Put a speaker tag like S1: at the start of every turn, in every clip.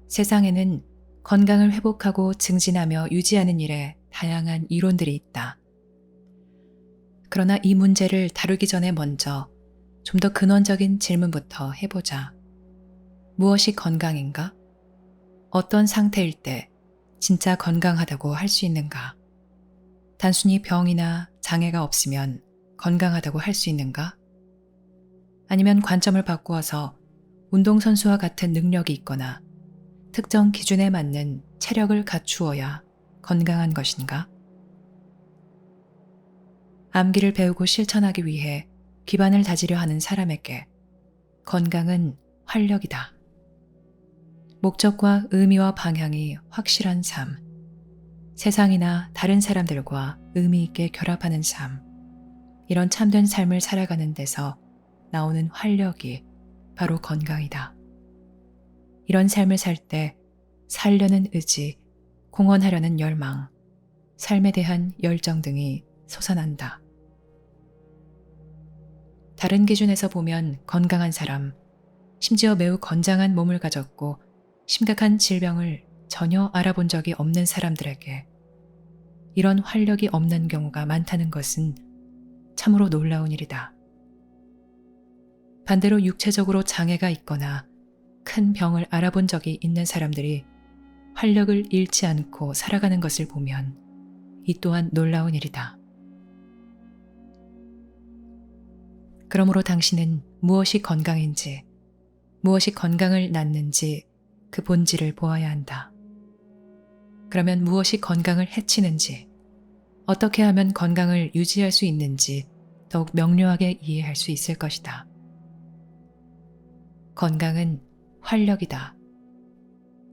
S1: 세상에는 건강을 회복하고 증진하며 유지하는 일에 다양한 이론들이 있다. 그러나 이 문제를 다루기 전에 먼저 좀 더 근원적인 질문부터 해보자. 무엇이 건강인가? 어떤 상태일 때 진짜 건강하다고 할 수 있는가? 단순히 병이나 장애가 없으면 건강하다고 할 수 있는가? 아니면 관점을 바꾸어서 운동선수와 같은 능력이 있거나 특정 기준에 맞는 체력을 갖추어야 건강한 것인가? 암기를 배우고 실천하기 위해 기반을 다지려 하는 사람에게 건강은 활력이다. 목적과 의미와 방향이 확실한 삶, 세상이나 다른 사람들과 의미 있게 결합하는 삶, 이런 참된 삶을 살아가는 데서 나오는 활력이 바로 건강이다. 이런 삶을 살 때 살려는 의지, 공헌하려는 열망, 삶에 대한 열정 등이 솟아난다. 다른 기준에서 보면 건강한 사람, 심지어 매우 건장한 몸을 가졌고 심각한 질병을 전혀 알아본 적이 없는 사람들에게 이런 활력이 없는 경우가 많다는 것은 참으로 놀라운 일이다. 반대로 육체적으로 장애가 있거나 큰 병을 알아본 적이 있는 사람들이 활력을 잃지 않고 살아가는 것을 보면 이 또한 놀라운 일이다. 그러므로 당신은 무엇이 건강인지, 무엇이 건강을 낳는지 그 본질을 보아야 한다. 그러면 무엇이 건강을 해치는지, 어떻게 하면 건강을 유지할 수 있는지 더욱 명료하게 이해할 수 있을 것이다. 건강은 활력이다.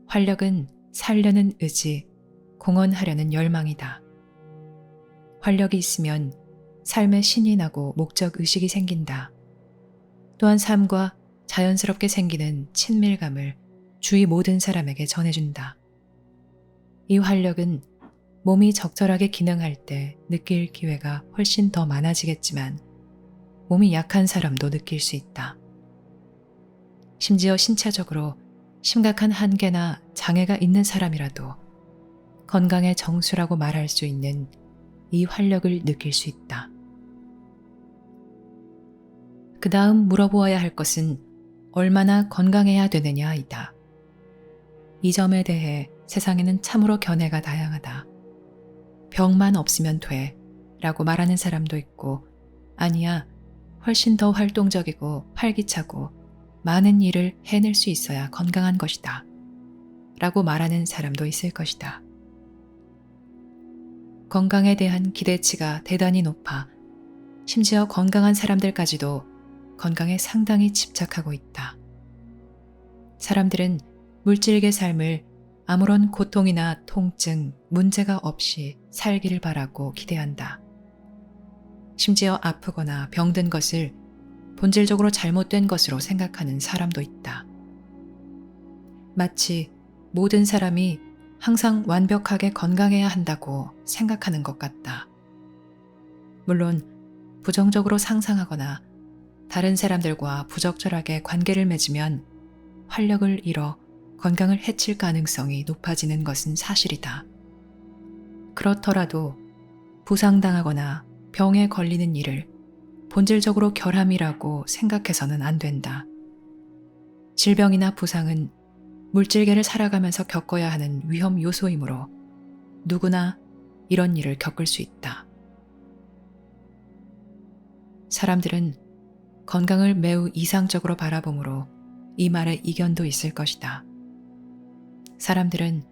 S1: 활력은 살려는 의지, 공헌하려는 열망이다. 활력이 있으면 삶에 신이 나고 목적의식이 생긴다. 또한 삶과 자연스럽게 생기는 친밀감을 주위 모든 사람에게 전해준다. 이 활력은 몸이 적절하게 기능할 때 느낄 기회가 훨씬 더 많아지겠지만 몸이 약한 사람도 느낄 수 있다. 심지어 신체적으로 심각한 한계나 장애가 있는 사람이라도 건강의 정수라고 말할 수 있는 이 활력을 느낄 수 있다. 그 다음 물어보아야 할 것은 얼마나 건강해야 되느냐이다. 이 점에 대해 세상에는 참으로 견해가 다양하다. 병만 없으면 돼 라고 말하는 사람도 있고, 아니야, 훨씬 더 활동적이고 활기차고 많은 일을 해낼 수 있어야 건강한 것이다 라고 말하는 사람도 있을 것이다. 건강에 대한 기대치가 대단히 높아 심지어 건강한 사람들까지도 건강에 상당히 집착하고 있다. 사람들은 물질계 삶을 아무런 고통이나 통증, 문제가 없이 살기를 바라고 기대한다. 심지어 아프거나 병든 것을 본질적으로 잘못된 것으로 생각하는 사람도 있다. 마치 모든 사람이 항상 완벽하게 건강해야 한다고 생각하는 것 같다. 물론 부정적으로 상상하거나 다른 사람들과 부적절하게 관계를 맺으면 활력을 잃어 건강을 해칠 가능성이 높아지는 것은 사실이다. 그렇더라도 부상당하거나 병에 걸리는 일을 본질적으로 결함이라고 생각해서는 안 된다. 질병이나 부상은 물질계를 살아가면서 겪어야 하는 위험 요소이므로 누구나 이런 일을 겪을 수 있다. 사람들은 건강을 매우 이상적으로 바라보므로 이 말에 이견도 있을 것이다. 사람들은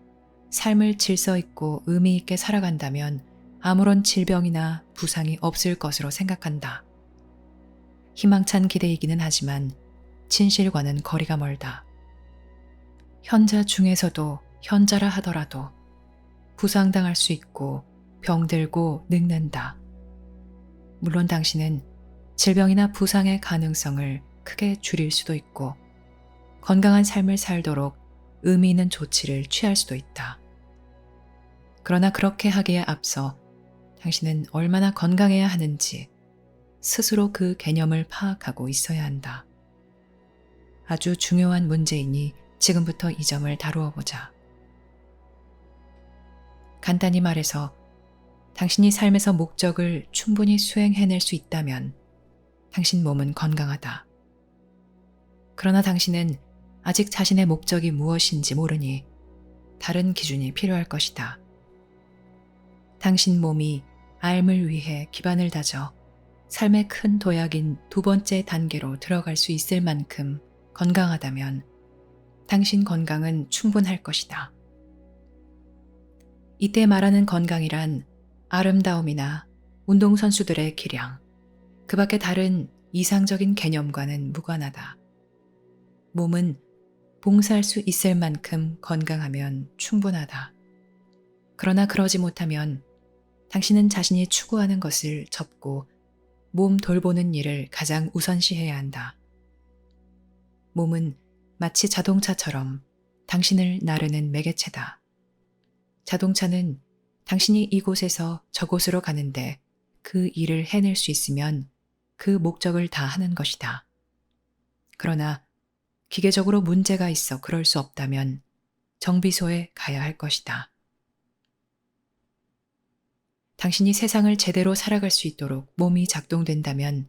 S1: 삶을 질서 있고 의미 있게 살아간다면 아무런 질병이나 부상이 없을 것으로 생각한다. 희망찬 기대이기는 하지만 진실과는 거리가 멀다. 현자 중에서도 현자라 하더라도 부상당할 수 있고 병들고 늙는다. 물론 당신은 질병이나 부상의 가능성을 크게 줄일 수도 있고 건강한 삶을 살도록 의미 있는 조치를 취할 수도 있다. 그러나 그렇게 하기에 앞서 당신은 얼마나 건강해야 하는지 스스로 그 개념을 파악하고 있어야 한다. 아주 중요한 문제이니 지금부터 이 점을 다루어 보자. 간단히 말해서 당신이 삶에서 목적을 충분히 수행해낼 수 있다면 당신 몸은 건강하다. 그러나 당신은 아직 자신의 목적이 무엇인지 모르니 다른 기준이 필요할 것이다. 당신 몸이 삶을 위해 기반을 다져 삶의 큰 도약인 두 번째 단계로 들어갈 수 있을 만큼 건강하다면 당신 건강은 충분할 것이다. 이때 말하는 건강이란 아름다움이나 운동선수들의 기량, 그 밖에 다른 이상적인 개념과는 무관하다. 몸은 봉사할 수 있을 만큼 건강하면 충분하다. 그러나 그러지 못하면 당신은 자신이 추구하는 것을 접고 몸 돌보는 일을 가장 우선시해야 한다. 몸은 마치 자동차처럼 당신을 나르는 매개체다. 자동차는 당신이 이곳에서 저곳으로 가는데 그 일을 해낼 수 있으면 그 목적을 다 하는 것이다. 그러나 기계적으로 문제가 있어 그럴 수 없다면 정비소에 가야 할 것이다. 당신이 세상을 제대로 살아갈 수 있도록 몸이 작동된다면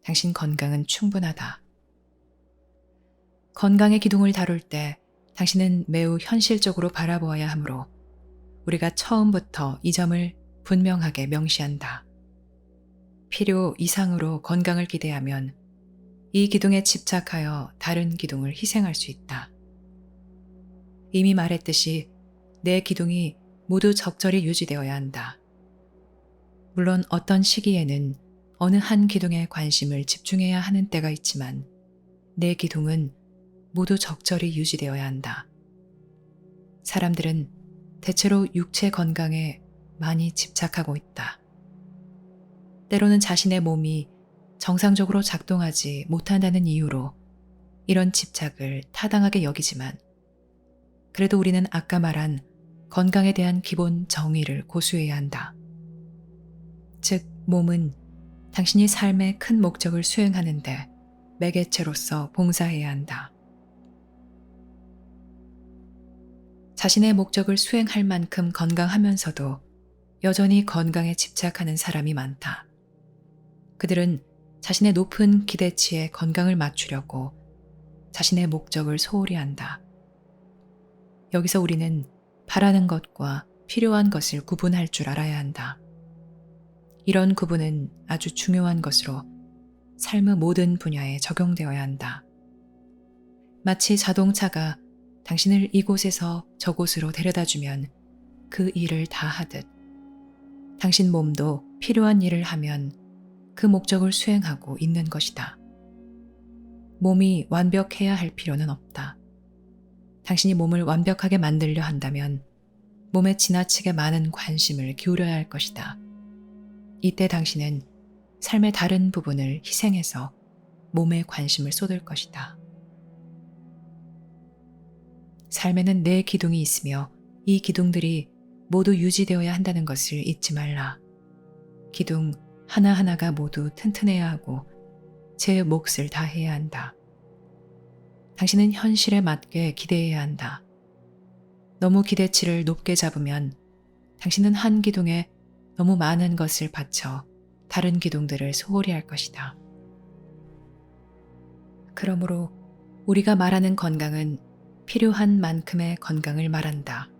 S1: 당신 건강은 충분하다. 건강의 기둥을 다룰 때 당신은 매우 현실적으로 바라보아야 하므로 우리가 처음부터 이 점을 분명하게 명시한다. 필요 이상으로 건강을 기대하면 이 기둥에 집착하여 다른 기둥을 희생할 수 있다. 이미 말했듯이 내 기둥이 모두 적절히 유지되어야 한다. 물론 어떤 시기에는 어느 한 기둥에 관심을 집중해야 하는 때가 있지만 내 기둥은 모두 적절히 유지되어야 한다. 사람들은 대체로 육체 건강에 많이 집착하고 있다. 때로는 자신의 몸이 정상적으로 작동하지 못한다는 이유로 이런 집착을 타당하게 여기지만 그래도 우리는 아까 말한 건강에 대한 기본 정의를 고수해야 한다. 즉, 몸은 당신이 삶의 큰 목적을 수행하는데 매개체로서 봉사해야 한다. 자신의 목적을 수행할 만큼 건강하면서도 여전히 건강에 집착하는 사람이 많다. 그들은 자신의 높은 기대치에 건강을 맞추려고 자신의 목적을 소홀히 한다. 여기서 우리는 바라는 것과 필요한 것을 구분할 줄 알아야 한다. 이런 구분은 아주 중요한 것으로 삶의 모든 분야에 적용되어야 한다. 마치 자동차가 당신을 이곳에서 저곳으로 데려다주면 그 일을 다 하듯 당신 몸도 필요한 일을 하면 그 목적을 수행하고 있는 것이다. 몸이 완벽해야 할 필요는 없다. 당신이 몸을 완벽하게 만들려 한다면 몸에 지나치게 많은 관심을 기울여야 할 것이다. 이때 당신은 삶의 다른 부분을 희생해서 몸에 관심을 쏟을 것이다. 삶에는 네 기둥이 있으며 이 기둥들이 모두 유지되어야 한다는 것을 잊지 말라. 기둥 하나하나가 모두 튼튼해야 하고 제 몫을 다해야 한다. 당신은 현실에 맞게 기대해야 한다. 너무 기대치를 높게 잡으면 당신은 한 기둥에 너무 많은 것을 바쳐 다른 기둥들을 소홀히 할 것이다. 그러므로 우리가 말하는 건강은 필요한 만큼의 건강을 말한다.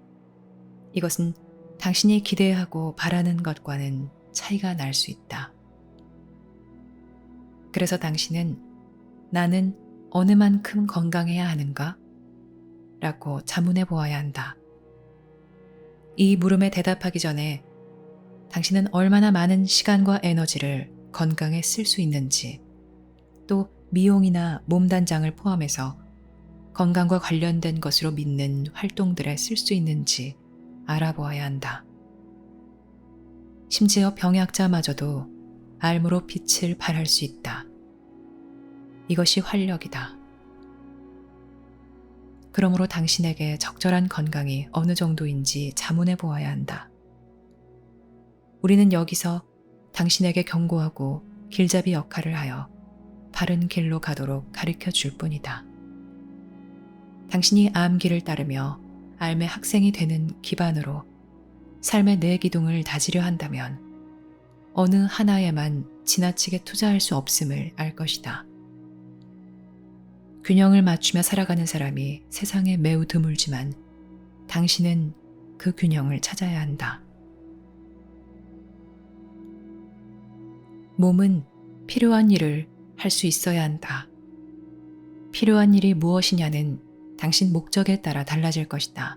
S1: 이것은 당신이 기대하고 바라는 것과는 차이가 날 수 있다. 그래서 당신은 나는 어느 만큼 건강해야 하는가? 라고 자문해 보아야 한다. 이 물음에 대답하기 전에 당신은 얼마나 많은 시간과 에너지를 건강에 쓸 수 있는지, 또 미용이나 몸단장을 포함해서 건강과 관련된 것으로 믿는 활동들에 쓸 수 있는지 알아보아야 한다. 심지어 병약자마저도 알무로 빛을 발할 수 있다. 이것이 활력이다. 그러므로 당신에게 적절한 건강이 어느 정도인지 자문해 보아야 한다. 우리는 여기서 당신에게 경고하고 길잡이 역할을 하여 바른 길로 가도록 가르쳐 줄 뿐이다. 당신이 암기를 따르며 삶의 학생이 되는 기반으로 삶의 내 기둥을 다지려 한다면 어느 하나에만 지나치게 투자할 수 없음을 알 것이다. 균형을 맞추며 살아가는 사람이 세상에 매우 드물지만 당신은 그 균형을 찾아야 한다. 몸은 필요한 일을 할 수 있어야 한다. 필요한 일이 무엇이냐는 당신 목적에 따라 달라질 것이다.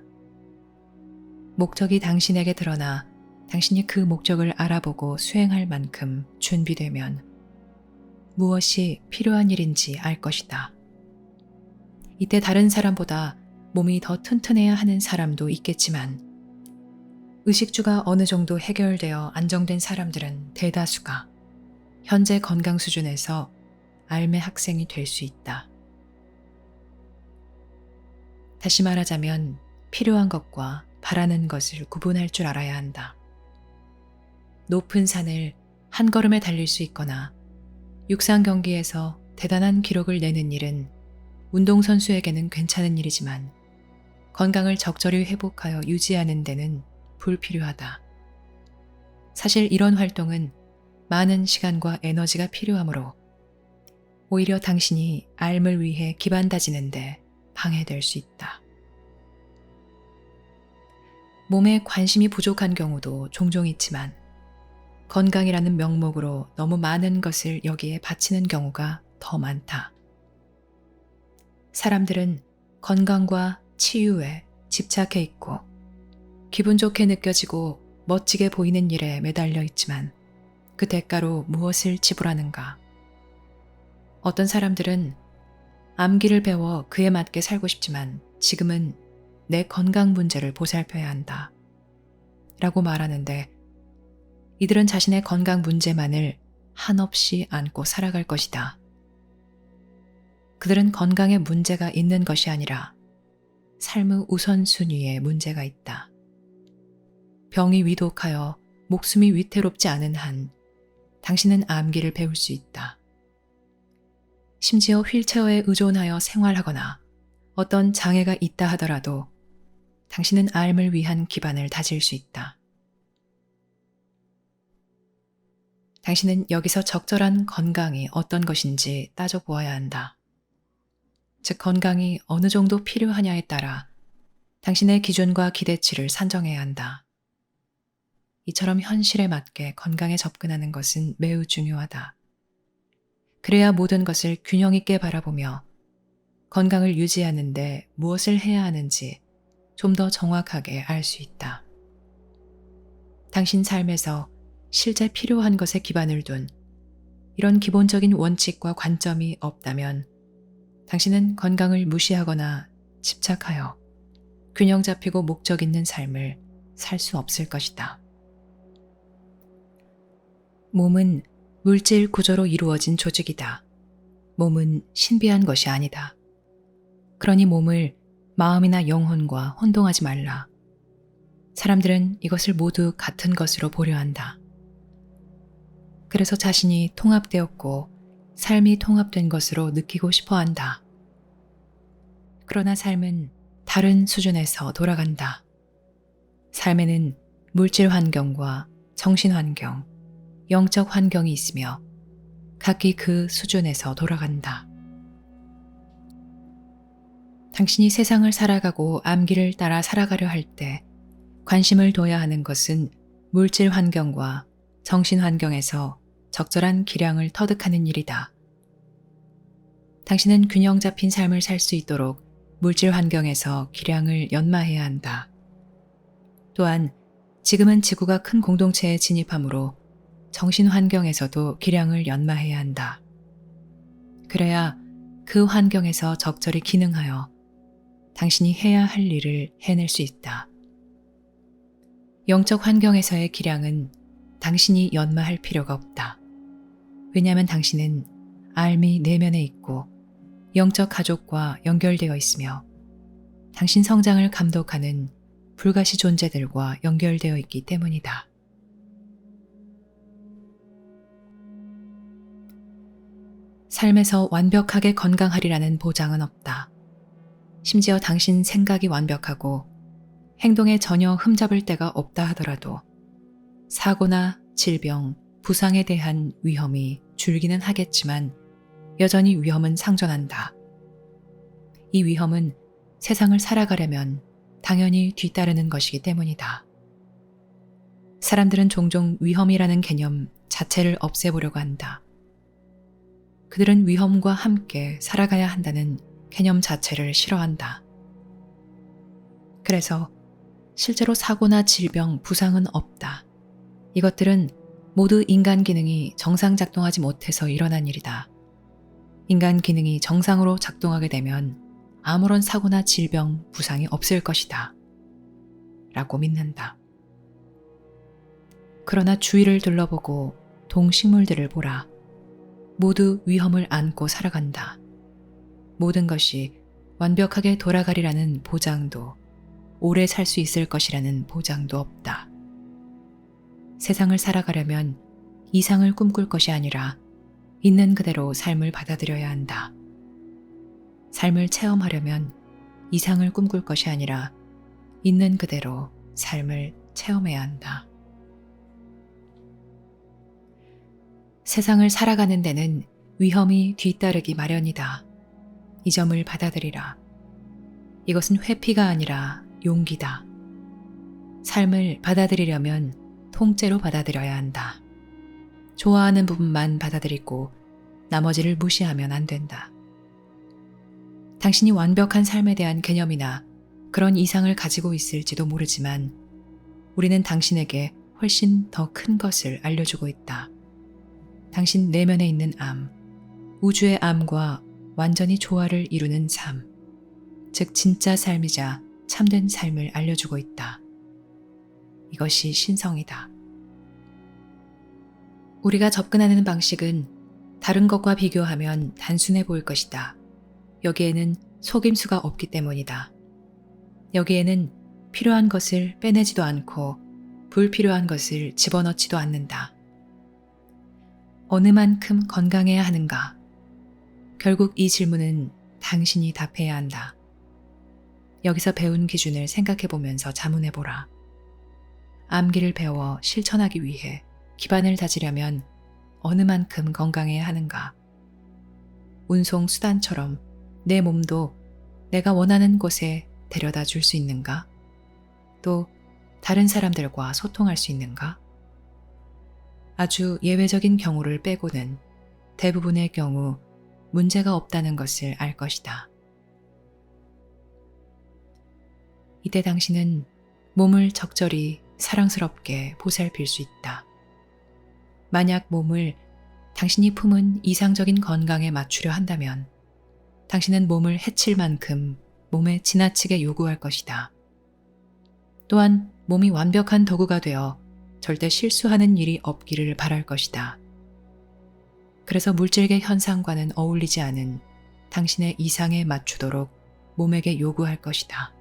S1: 목적이 당신에게 드러나 당신이 그 목적을 알아보고 수행할 만큼 준비되면 무엇이 필요한 일인지 알 것이다. 이때 다른 사람보다 몸이 더 튼튼해야 하는 사람도 있겠지만 의식주가 어느 정도 해결되어 안정된 사람들은 대다수가 현재 건강 수준에서 삶의 학생이 될 수 있다. 다시 말하자면 필요한 것과 바라는 것을 구분할 줄 알아야 한다. 높은 산을 한 걸음에 달릴 수 있거나 육상 경기에서 대단한 기록을 내는 일은 운동선수에게는 괜찮은 일이지만 건강을 적절히 회복하여 유지하는 데는 불필요하다. 사실 이런 활동은 많은 시간과 에너지가 필요하므로 오히려 당신이 삶을 위해 기반 다지는데 방해될 수 있다. 몸에 관심이 부족한 경우도 종종 있지만 건강이라는 명목으로 너무 많은 것을 여기에 바치는 경우가 더 많다. 사람들은 건강과 치유에 집착해 있고 기분 좋게 느껴지고 멋지게 보이는 일에 매달려 있지만 그 대가로 무엇을 지불하는가? 어떤 사람들은 암기를 배워 그에 맞게 살고 싶지만 지금은 내 건강 문제를 보살펴야 한다. 라고 말하는데 이들은 자신의 건강 문제만을 한없이 안고 살아갈 것이다. 그들은 건강에 문제가 있는 것이 아니라 삶의 우선순위에 문제가 있다. 병이 위독하여 목숨이 위태롭지 않은 한 당신은 암기를 배울 수 있다. 심지어 휠체어에 의존하여 생활하거나 어떤 장애가 있다 하더라도 당신은 삶을 위한 기반을 다질 수 있다. 당신은 여기서 적절한 건강이 어떤 것인지 따져보아야 한다. 즉 건강이 어느 정도 필요하냐에 따라 당신의 기준과 기대치를 산정해야 한다. 이처럼 현실에 맞게 건강에 접근하는 것은 매우 중요하다. 그래야 모든 것을 균형 있게 바라보며 건강을 유지하는 데 무엇을 해야 하는지 좀 더 정확하게 알 수 있다. 당신 삶에서 실제 필요한 것에 기반을 둔 이런 기본적인 원칙과 관점이 없다면 당신은 건강을 무시하거나 집착하여 균형 잡히고 목적 있는 삶을 살 수 없을 것이다. 몸은 물질 구조로 이루어진 조직이다. 몸은 신비한 것이 아니다. 그러니 몸을 마음이나 영혼과 혼동하지 말라. 사람들은 이것을 모두 같은 것으로 보려 한다. 그래서 자신이 통합되었고 삶이 통합된 것으로 느끼고 싶어 한다. 그러나 삶은 다른 수준에서 돌아간다. 삶에는 물질 환경과 정신 환경, 영적 환경이 있으며 각기 그 수준에서 돌아간다. 당신이 세상을 살아가고 암기를 따라 살아가려 할 때 관심을 둬야 하는 것은 물질 환경과 정신 환경에서 적절한 기량을 터득하는 일이다. 당신은 균형 잡힌 삶을 살 수 있도록 물질 환경에서 기량을 연마해야 한다. 또한 지금은 지구가 큰 공동체에 진입하므로 정신 환경에서도 기량을 연마해야 한다. 그래야 그 환경에서 적절히 기능하여 당신이 해야 할 일을 해낼 수 있다. 영적 환경에서의 기량은 당신이 연마할 필요가 없다. 왜냐하면 당신은 삶이 내면에 있고 영적 가족과 연결되어 있으며 당신 성장을 감독하는 불가시 존재들과 연결되어 있기 때문이다. 삶에서 완벽하게 건강하리라는 보장은 없다. 심지어 당신 생각이 완벽하고 행동에 전혀 흠잡을 데가 없다 하더라도 사고나 질병, 부상에 대한 위험이 줄기는 하겠지만 여전히 위험은 상존한다. 이 위험은 세상을 살아가려면 당연히 뒤따르는 것이기 때문이다. 사람들은 종종 위험이라는 개념 자체를 없애보려고 한다. 그들은 위험과 함께 살아가야 한다는 개념 자체를 싫어한다. 그래서 실제로 사고나 질병, 부상은 없다. 이것들은 모두 인간 기능이 정상 작동하지 못해서 일어난 일이다. 인간 기능이 정상으로 작동하게 되면 아무런 사고나 질병, 부상이 없을 것이다. 라고 믿는다. 그러나 주위를 둘러보고 동식물들을 보라. 모두 위험을 안고 살아간다. 모든 것이 완벽하게 돌아가리라는 보장도, 오래 살 수 있을 것이라는 보장도 없다. 세상을 살아가려면 이상을 꿈꿀 것이 아니라 있는 그대로 삶을 받아들여야 한다. 삶을 체험하려면 이상을 꿈꿀 것이 아니라 있는 그대로 삶을 체험해야 한다. 세상을 살아가는 데는 위험이 뒤따르기 마련이다. 이 점을 받아들이라. 이것은 회피가 아니라 용기다. 삶을 받아들이려면 통째로 받아들여야 한다. 좋아하는 부분만 받아들이고 나머지를 무시하면 안 된다. 당신이 완벽한 삶에 대한 개념이나 그런 이상을 가지고 있을지도 모르지만 우리는 당신에게 훨씬 더 큰 것을 알려주고 있다. 당신 내면에 있는 암, 우주의 암과 완전히 조화를 이루는 삶, 즉 진짜 삶이자 참된 삶을 알려주고 있다. 이것이 신성이다. 우리가 접근하는 방식은 다른 것과 비교하면 단순해 보일 것이다. 여기에는 속임수가 없기 때문이다. 여기에는 필요한 것을 빼내지도 않고 불필요한 것을 집어넣지도 않는다. 어느 만큼 건강해야 하는가? 결국 이 질문은 당신이 답해야 한다. 여기서 배운 기준을 생각해 보면서 자문해 보라. 암기를 배워 실천하기 위해 기반을 다지려면 어느 만큼 건강해야 하는가? 운송 수단처럼 내 몸도 내가 원하는 곳에 데려다 줄 수 있는가? 또 다른 사람들과 소통할 수 있는가? 아주 예외적인 경우를 빼고는 대부분의 경우 문제가 없다는 것을 알 것이다. 이때 당신은 몸을 적절히 사랑스럽게 보살필 수 있다. 만약 몸을 당신이 품은 이상적인 건강에 맞추려 한다면 당신은 몸을 해칠 만큼 몸에 지나치게 요구할 것이다. 또한 몸이 완벽한 도구가 되어 절대 실수하는 일이 없기를 바랄 것이다. 그래서 물질계 현상과는 어울리지 않은 당신의 이상에 맞추도록 몸에게 요구할 것이다.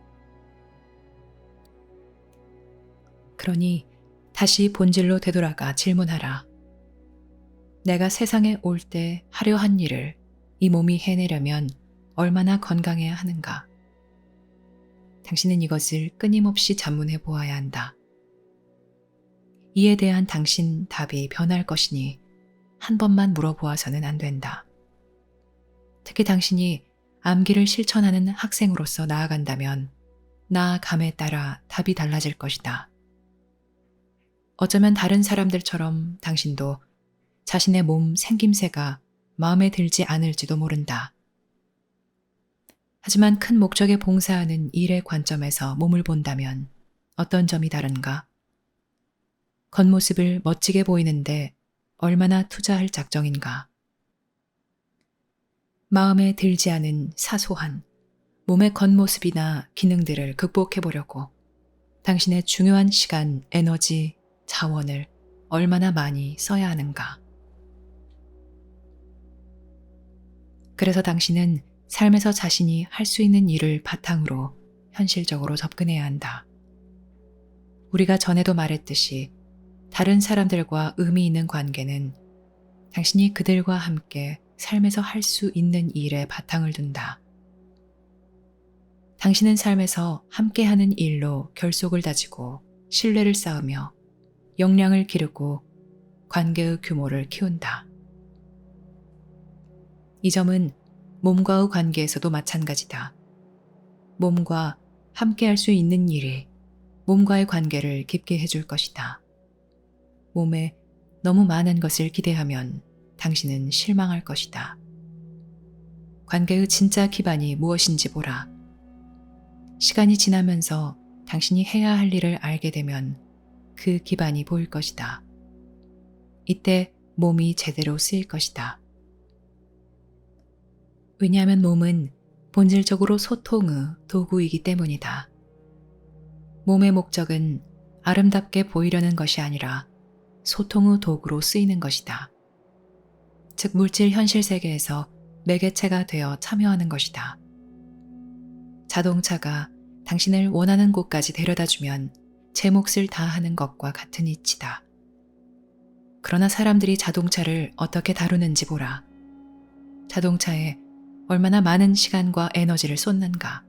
S1: 그러니 다시 본질로 되돌아가 질문하라. 내가 세상에 올 때 하려 한 일을 이 몸이 해내려면 얼마나 건강해야 하는가? 당신은 이것을 끊임없이 자문해 보아야 한다. 이에 대한 당신 답이 변할 것이니 한 번만 물어보아서는 안 된다. 특히 당신이 암기를 실천하는 학생으로서 나아간다면 나아감에 따라 답이 달라질 것이다. 어쩌면 다른 사람들처럼 당신도 자신의 몸 생김새가 마음에 들지 않을지도 모른다. 하지만 큰 목적에 봉사하는 일의 관점에서 몸을 본다면 어떤 점이 다른가? 겉모습을 멋지게 보이는데 얼마나 투자할 작정인가? 마음에 들지 않은 사소한 몸의 겉모습이나 기능들을 극복해 보려고 당신의 중요한 시간, 에너지, 자원을 얼마나 많이 써야 하는가? 그래서 당신은 삶에서 자신이 할 수 있는 일을 바탕으로 현실적으로 접근해야 한다. 우리가 전에도 말했듯이 다른 사람들과 의미 있는 관계는 당신이 그들과 함께 삶에서 할 수 있는 일에 바탕을 둔다. 당신은 삶에서 함께하는 일로 결속을 다지고 신뢰를 쌓으며 역량을 기르고 관계의 규모를 키운다. 이 점은 몸과의 관계에서도 마찬가지다. 몸과 함께할 수 있는 일이 몸과의 관계를 깊게 해줄 것이다. 몸에 너무 많은 것을 기대하면 당신은 실망할 것이다. 관계의 진짜 기반이 무엇인지 보라. 시간이 지나면서 당신이 해야 할 일을 알게 되면 그 기반이 보일 것이다. 이때 몸이 제대로 쓰일 것이다. 왜냐하면 몸은 본질적으로 소통의 도구이기 때문이다. 몸의 목적은 아름답게 보이려는 것이 아니라 소통의 도구로 쓰이는 것이다. 즉 물질 현실 세계에서 매개체가 되어 참여하는 것이다. 자동차가 당신을 원하는 곳까지 데려다주면 제 몫을 다하는 것과 같은 이치다. 그러나 사람들이 자동차를 어떻게 다루는지 보라. 자동차에 얼마나 많은 시간과 에너지를 쏟는가?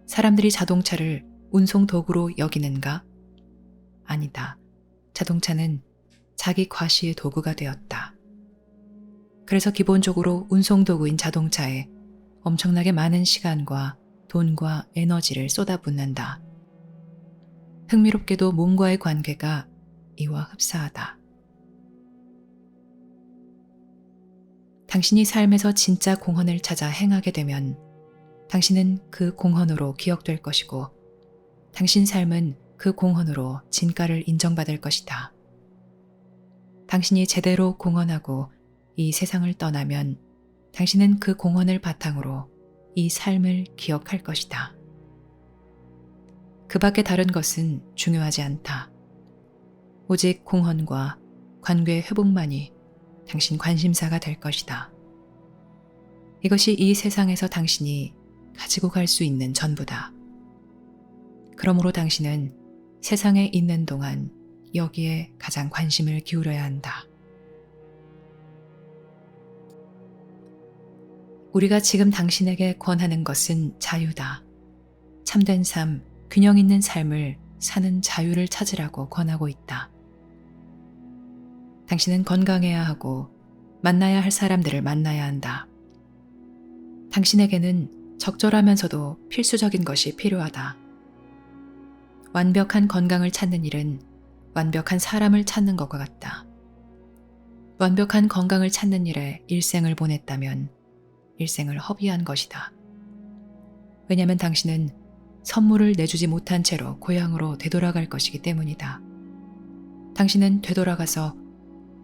S1: 사람들이 자동차를 운송 도구로 여기는가? 아니다. 자동차는 자기 과시의 도구가 되었다. 그래서 기본적으로 운송 도구인 자동차에 엄청나게 많은 시간과 돈과 에너지를 쏟아붓는다. 흥미롭게도 몸과의 관계가 이와 흡사하다. 당신이 삶에서 진짜 공헌을 찾아 행하게 되면 당신은 그 공헌으로 기억될 것이고 당신 삶은 그 공헌으로 진가를 인정받을 것이다. 당신이 제대로 공헌하고 이 세상을 떠나면 당신은 그 공헌을 바탕으로 이 삶을 기억할 것이다. 그 밖에 다른 것은 중요하지 않다. 오직 공헌과 관계 회복만이 당신 관심사가 될 것이다. 이것이 이 세상에서 당신이 가지고 갈 수 있는 전부다. 그러므로 당신은 세상에 있는 동안 여기에 가장 관심을 기울여야 한다. 우리가 지금 당신에게 권하는 것은 자유다. 참된 삶, 균형 있는 삶을 사는 자유를 찾으라고 권하고 있다. 당신은 건강해야 하고 만나야 할 사람들을 만나야 한다. 당신에게는 적절하면서도 필수적인 것이 필요하다. 완벽한 건강을 찾는 일은 완벽한 사람을 찾는 것과 같다. 완벽한 건강을 찾는 일에 일생을 보냈다면 일생을 허비한 것이다. 왜냐하면 당신은 선물을 내주지 못한 채로 고향으로 되돌아갈 것이기 때문이다. 당신은 되돌아가서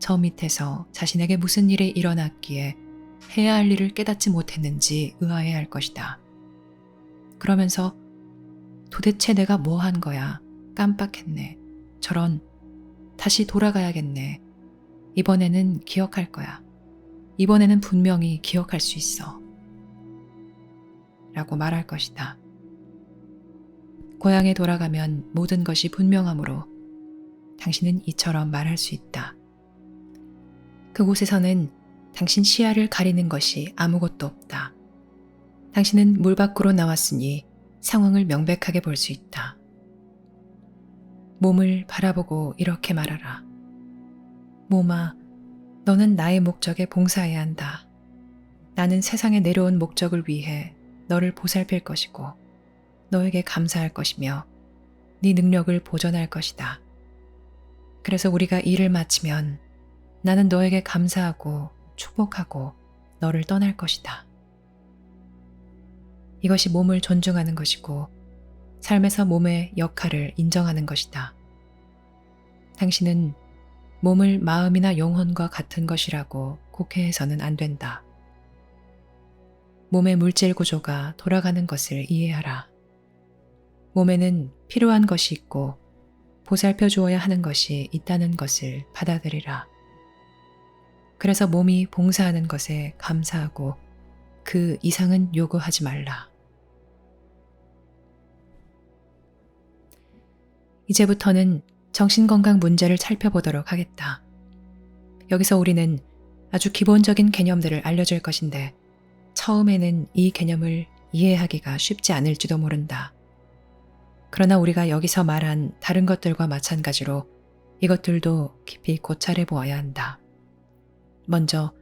S1: 저 밑에서 자신에게 무슨 일이 일어났기에 해야 할 일을 깨닫지 못했는지 의아해할 것이다. 그러면서 도대체 내가 뭐 한 거야? 깜빡했네. 저런, 다시 돌아가야겠네. 이번에는 기억할 거야. 이번에는 분명히 기억할 수 있어. 라고 말할 것이다. 고향에 돌아가면 모든 것이 분명하므로 당신은 이처럼 말할 수 있다. 그곳에서는 당신 시야를 가리는 것이 아무것도 없다. 당신은 물 밖으로 나왔으니 상황을 명백하게 볼 수 있다. 몸을 바라보고 이렇게 말하라. 몸아, 너는 나의 목적에 봉사해야 한다. 나는 세상에 내려온 목적을 위해 너를 보살필 것이고 너에게 감사할 것이며 네 능력을 보존할 것이다. 그래서 우리가 일을 마치면 나는 너에게 감사하고 축복하고 너를 떠날 것이다. 이것이 몸을 존중하는 것이고 삶에서 몸의 역할을 인정하는 것이다. 당신은 몸을 마음이나 영혼과 같은 것이라고 곡해해서는 안 된다. 몸의 물질 구조가 돌아가는 것을 이해하라. 몸에는 필요한 것이 있고 보살펴 주어야 하는 것이 있다는 것을 받아들이라. 그래서 몸이 봉사하는 것에 감사하고 그 이상은 요구하지 말라. 이제부터는 정신건강 문제를 살펴보도록 하겠다. 여기서 우리는 아주 기본적인 개념들을 알려줄 것인데 처음에는 이 개념을 이해하기가 쉽지 않을지도 모른다. 그러나 우리가 여기서 말한 다른 것들과 마찬가지로 이것들도 깊이 고찰해 보아야 한다. 먼저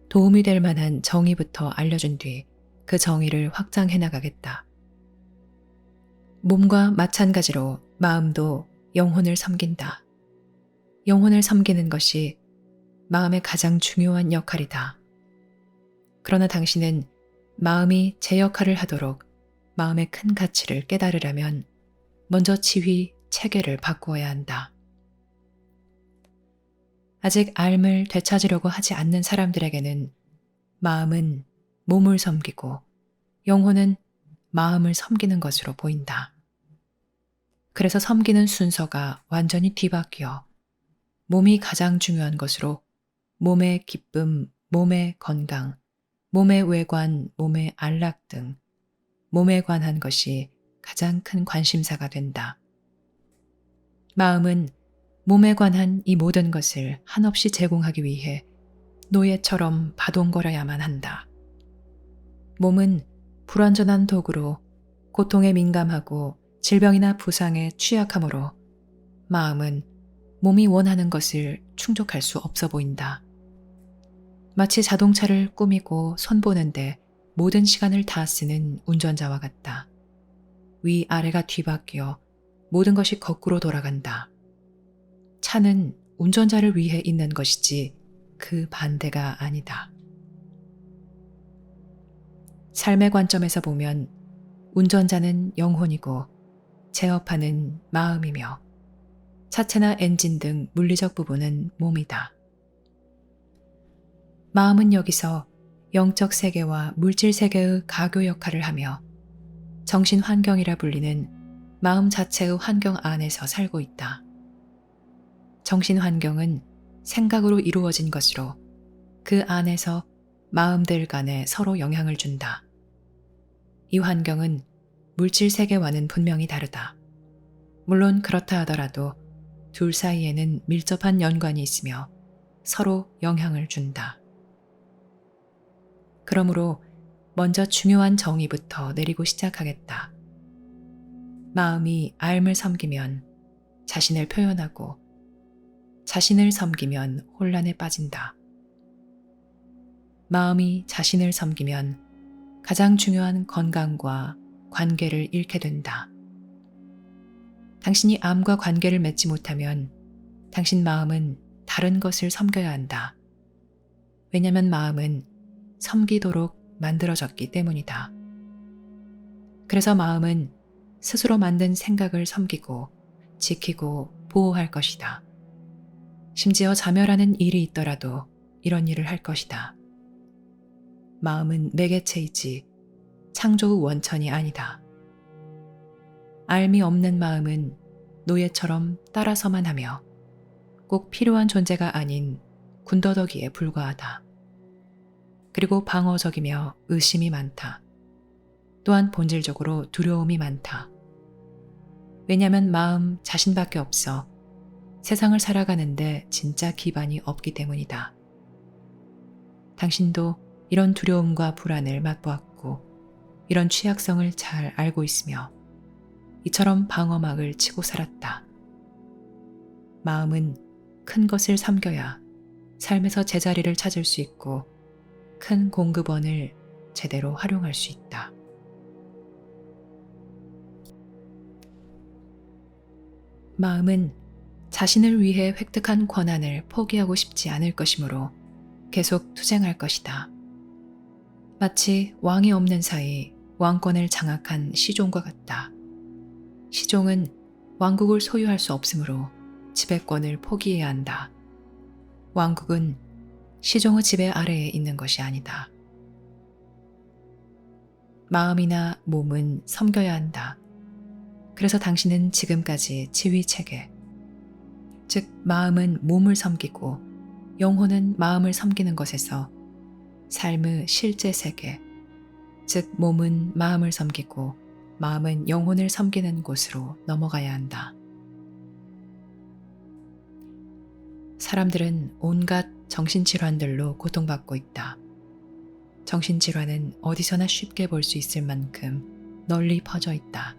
S1: 도움이 될 만한 정의부터 알려준 뒤 그 정의를 확장해 나가겠다. 몸과 마찬가지로 마음도 영혼을 섬긴다. 영혼을 섬기는 것이 마음의 가장 중요한 역할이다. 그러나 당신은 마음이 제 역할을 하도록 마음의 큰 가치를 깨달으려면 먼저 지휘, 체계를 바꾸어야 한다. 아직 삶을 되찾으려고 하지 않는 사람들에게는 마음은 몸을 섬기고 영혼은 마음을 섬기는 것으로 보인다. 그래서 섬기는 순서가 완전히 뒤바뀌어 몸이 가장 중요한 것으로 몸의 기쁨, 몸의 건강, 몸의 외관, 몸의 안락 등 몸에 관한 것이 가장 큰 관심사가 된다. 마음은 몸에 관한 이 모든 것을 한없이 제공하기 위해 노예처럼 바동거려야만 한다. 몸은 불완전한 도구로 고통에 민감하고 질병이나 부상에 취약하므로 마음은 몸이 원하는 것을 충족할 수 없어 보인다. 마치 자동차를 꾸미고 손보는데 모든 시간을 다 쓰는 운전자와 같다. 위아래가 뒤바뀌어 모든 것이 거꾸로 돌아간다. 차는 운전자를 위해 있는 것이지 그 반대가 아니다. 삶의 관점에서 보면 운전자는 영혼이고 제어파는 마음이며 차체나 엔진 등 물리적 부분은 몸이다. 마음은 여기서 영적 세계와 물질 세계의 가교 역할을 하며 정신 환경이라 불리는 마음 자체의 환경 안에서 살고 있다. 정신 환경은 생각으로 이루어진 것으로 그 안에서 마음들 간에 서로 영향을 준다. 이 환경은 물질 세계와는 분명히 다르다. 물론 그렇다 하더라도 둘 사이에는 밀접한 연관이 있으며 서로 영향을 준다. 그러므로 먼저 중요한 정의부터 내리고 시작하겠다. 마음이 삶을 섬기면 자신을 표현하고 자신을 섬기면 혼란에 빠진다. 마음이 자신을 섬기면 가장 중요한 건강과 관계를 잃게 된다. 당신이 암과 관계를 맺지 못하면 당신 마음은 다른 것을 섬겨야 한다. 왜냐하면 마음은 섬기도록 만들어졌기 때문이다. 그래서 마음은 스스로 만든 생각을 섬기고 지키고 보호할 것이다. 심지어 자멸하는 일이 있더라도 이런 일을 할 것이다. 마음은 매개체이지 창조의 원천이 아니다. 알미 없는 마음은 노예처럼 따라서만 하며 꼭 필요한 존재가 아닌 군더더기에 불과하다. 그리고 방어적이며 의심이 많다. 또한 본질적으로 두려움이 많다. 왜냐하면 마음 자신밖에 없어 세상을 살아가는데 진짜 기반이 없기 때문이다. 당신도 이런 두려움과 불안을 맛보았고 이런 취약성을 잘 알고 있으며 이처럼 방어막을 치고 살았다. 마음은 큰 것을 섬겨야 삶에서 제자리를 찾을 수 있고 큰 공급원을 제대로 활용할 수 있다. 마음은 자신을 위해 획득한 권한을 포기하고 싶지 않을 것이므로 계속 투쟁할 것이다. 마치 왕이 없는 사이 왕권을 장악한 시종과 같다. 시종은 왕국을 소유할 수 없으므로 지배권을 포기해야 한다. 왕국은 시종의 지배 아래에 있는 것이 아니다. 마음이나 몸은 섬겨야 한다. 그래서 당신은 지금까지 지휘체계, 즉 마음은 몸을 섬기고 영혼은 마음을 섬기는 것에서 삶의 실제 세계, 즉 몸은 마음을 섬기고 마음은 영혼을 섬기는 곳으로 넘어가야 한다. 사람들은 온갖 정신질환들로 고통받고 있다. 정신질환은 어디서나 쉽게 볼 수 있을 만큼 널리 퍼져 있다.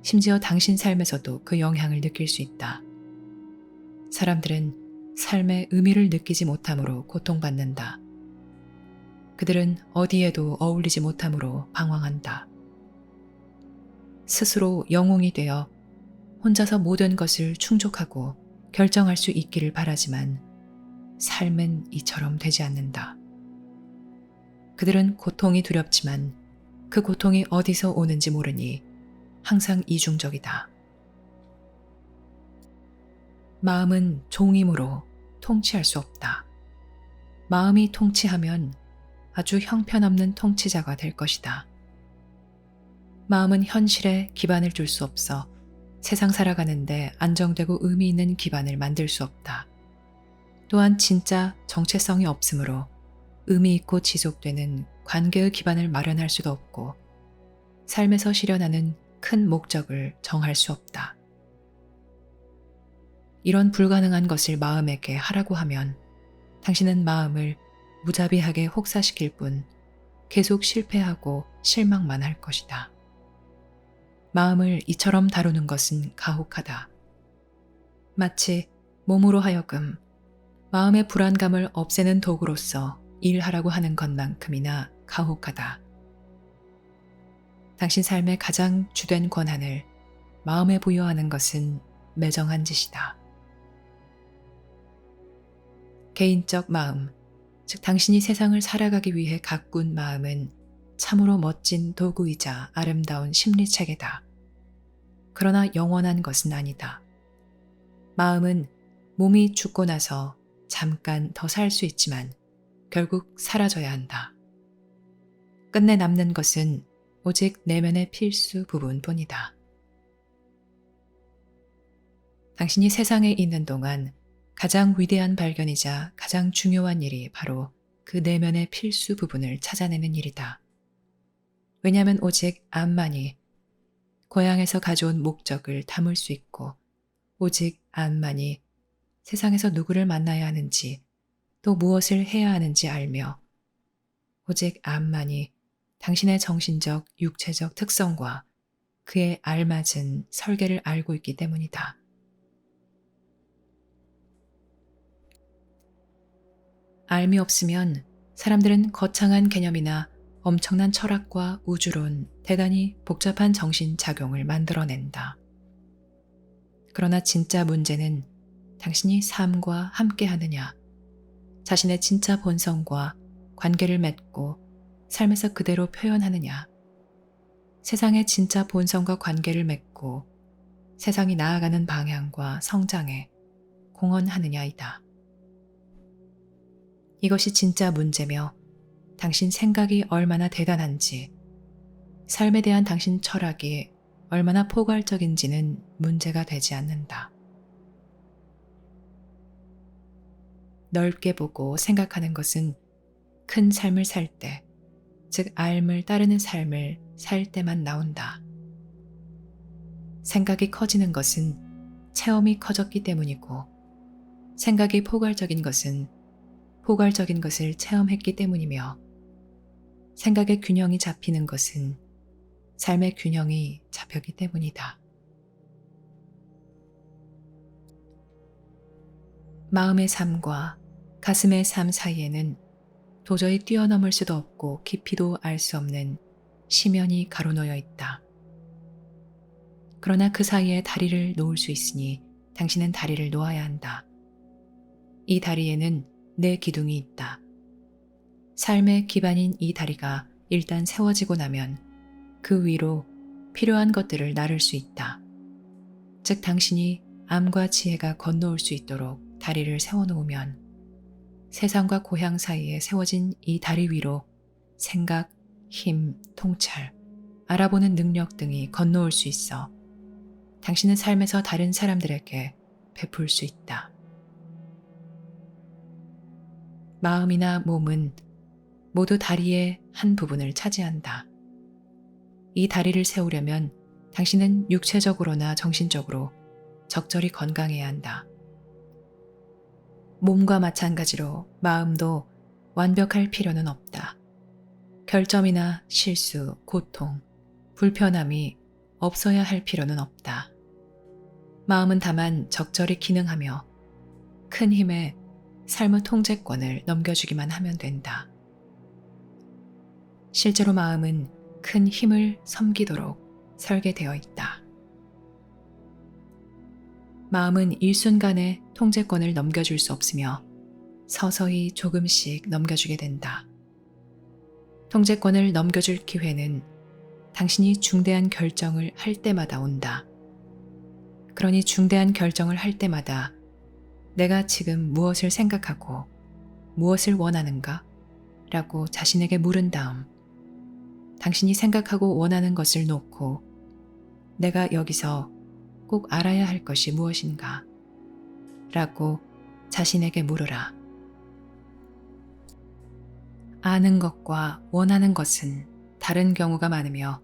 S1: 심지어 당신 삶에서도 그 영향을 느낄 수 있다. 사람들은 삶의 의미를 느끼지 못함으로 고통받는다. 그들은 어디에도 어울리지 못함으로 방황한다. 스스로 영웅이 되어 혼자서 모든 것을 충족하고 결정할 수 있기를 바라지만 삶은 이처럼 되지 않는다. 그들은 고통이 두렵지만 그 고통이 어디서 오는지 모르니 항상 이중적이다. 마음은 종이므로 통치할 수 없다. 마음이 통치하면 아주 형편없는 통치자가 될 것이다. 마음은 현실에 기반을 줄 수 없어 세상 살아가는데 안정되고 의미 있는 기반을 만들 수 없다. 또한 진짜 정체성이 없으므로 의미 있고 지속되는 관계의 기반을 마련할 수도 없고 삶에서 실현하는 큰 목적을 정할 수 없다. 이런 불가능한 것을 마음에게 하라고 하면 당신은 마음을 무자비하게 혹사시킬 뿐 계속 실패하고 실망만 할 것이다. 마음을 이처럼 다루는 것은 가혹하다. 마치 몸으로 하여금 마음의 불안감을 없애는 도구로서 일하라고 하는 것만큼이나 가혹하다. 당신 삶의 가장 주된 권한을 마음에 부여하는 것은 매정한 짓이다. 개인적 마음, 즉 당신이 세상을 살아가기 위해 가꾼 마음은 참으로 멋진 도구이자 아름다운 심리체계다. 그러나 영원한 것은 아니다. 마음은 몸이 죽고 나서 잠깐 더 살 수 있지만 결국 사라져야 한다. 끝내 남는 것은 오직 내면의 필수 부분뿐이다. 당신이 세상에 있는 동안 가장 위대한 발견이자 가장 중요한 일이 바로 그 내면의 필수 부분을 찾아내는 일이다. 왜냐하면 오직 암만이 고향에서 가져온 목적을 담을 수 있고 오직 암만이 세상에서 누구를 만나야 하는지 또 무엇을 해야 하는지 알며 오직 암만이 당신의 정신적, 육체적 특성과 그에 알맞은 설계를 알고 있기 때문이다. 알미 없으면 사람들은 거창한 개념이나 엄청난 철학과 우주론, 대단히 복잡한 정신작용을 만들어낸다. 그러나 진짜 문제는 당신이 삶과 함께 하느냐, 자신의 진짜 본성과 관계를 맺고 삶에서 그대로 표현하느냐, 세상의 진짜 본성과 관계를 맺고 세상이 나아가는 방향과 성장에 공헌하느냐이다. 이것이 진짜 문제며 당신 생각이 얼마나 대단한지, 삶에 대한 당신 철학이 얼마나 포괄적인지는 문제가 되지 않는다. 넓게 보고 생각하는 것은 큰 삶을 살 때, 즉 알을 따르는 삶을 살 때만 나온다. 생각이 커지는 것은 체험이 커졌기 때문이고, 생각이 포괄적인 것은 포괄적인 것을 체험했기 때문이며, 생각의 균형이 잡히는 것은 삶의 균형이 잡혔기 때문이다. 마음의 삶과 가슴의 삶 사이에는 도저히 뛰어넘을 수도 없고 깊이도 알 수 없는 심연이 가로놓여 있다. 그러나 그 사이에 다리를 놓을 수 있으니 당신은 다리를 놓아야 한다. 이 다리에는 내 기둥이 있다. 삶의 기반인 이 다리가 일단 세워지고 나면 그 위로 필요한 것들을 나를 수 있다. 즉 당신이 암과 지혜가 건너올 수 있도록 다리를 세워놓으면 세상과 고향 사이에 세워진 이 다리 위로 생각, 힘, 통찰, 알아보는 능력 등이 건너올 수 있어 당신은 삶에서 다른 사람들에게 베풀 수 있다. 마음이나 몸은 모두 다리의 한 부분을 차지한다. 이 다리를 세우려면 당신은 육체적으로나 정신적으로 적절히 건강해야 한다. 몸과 마찬가지로 마음도 완벽할 필요는 없다. 결점이나 실수, 고통, 불편함이 없어야 할 필요는 없다. 마음은 다만 적절히 기능하며 큰 힘에 삶의 통제권을 넘겨주기만 하면 된다. 실제로 마음은 큰 힘을 섬기도록 설계되어 있다. 마음은 일순간에 통제권을 넘겨줄 수 없으며 서서히 조금씩 넘겨주게 된다. 통제권을 넘겨줄 기회는 당신이 중대한 결정을 할 때마다 온다. 그러니 중대한 결정을 할 때마다 내가 지금 무엇을 생각하고 무엇을 원하는가? 라고 자신에게 물은 다음 당신이 생각하고 원하는 것을 놓고 내가 여기서 꼭 알아야 할 것이 무엇인가? 라고 자신에게 물으라. 아는 것과 원하는 것은 다른 경우가 많으며